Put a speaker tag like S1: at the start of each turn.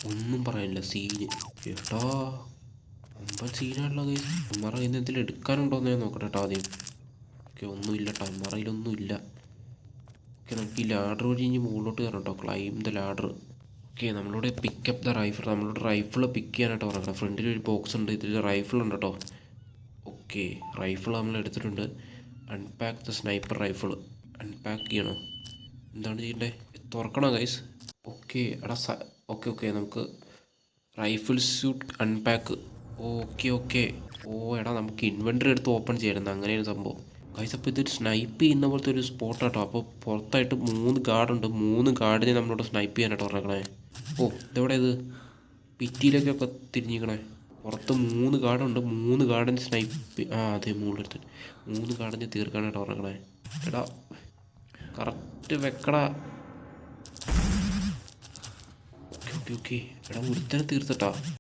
S1: ഒന്നും പറയാനില്ല, സീന്. ഏട്ടാ ഒമ്പൻ സീനാണല്ലോ ഗൈസ്. അമ്മറ ഇന്ന് എന്തെങ്കിലും എടുക്കാനുണ്ടോയെന്ന് ഞാൻ നോക്കട്ടെ കേട്ടോ ആദ്യം. ഓക്കെ, ഒന്നുമില്ല കേട്ടോ, അമ്മറയിലൊന്നും ഇല്ല. ഓക്കെ, നമുക്ക് ഈ ലാഡർ വഴി ഇനി മുകളിലോട്ട് കയറാം കേട്ടോ. Climb the ladder. ഓക്കെ, നമ്മളോട് പിക്കപ്പ് ദ റൈഫിൾ. നമ്മളോട് റൈഫിൾ പിക്ക് ചെയ്യാനായിട്ട് പറഞ്ഞത്. ഫ്രണ്ടിൽ ഒരു ബോക്സ് ഉണ്ട്, ഇതിൽ റൈഫിൾ ഉണ്ട് കേട്ടോ. ഓക്കെ, റൈഫിൾ നമ്മൾ എടുത്തിട്ടുണ്ട്. Unpack the sniper rifle. Unpack ചെയ്യണം. എന്താണ് ചെയ്യണ്ടേ? തുറക്കണോ ഗൈസ്? ഓക്കെ എടാ ഓക്കെ ഓക്കെ, നമുക്ക് rifle suit unpack. Okay okay. ഓ എടാ, നമുക്ക് ഇൻവെൻറ്ററി എടുത്ത് ഓപ്പൺ ചെയ്യണം, അങ്ങനെയൊരു സംഭവം ഗൈസ്. അപ്പോൾ ഇതൊരു സ്നൈപ്പ് ചെയ്യുന്ന പോലത്തെ ഒരു സ്പോട്ടാട്ടോ. അപ്പോൾ പുറത്തായിട്ട് 3 ഗാർഡുണ്ട്. 3 ഗാർഡിനെ നമ്മളോട് സ്നൈപ്പ് ചെയ്യാനായിട്ട് പറഞ്ഞേക്കണേ. ഓ ഇതെവിടെ ഇത്? പിറ്റിയിലേക്കൊക്കെ തിരിഞ്ഞിരിക്കണേ. പുറത്ത് 3 ഗാർഡുണ്ട്. 3 ഗാർഡിന് സ്നൈപ്പ്. അതെ, മുകളിലെടുത്ത് 3 ഗാർഡിനെ തീർക്കാനായിട്ട് പറഞ്ഞേക്കണേ. എടാ കറക്റ്റ് വെക്കടാ. Okay okay okay. എടാ ഒരുത്തനെ തീർത്തിട്ടാ.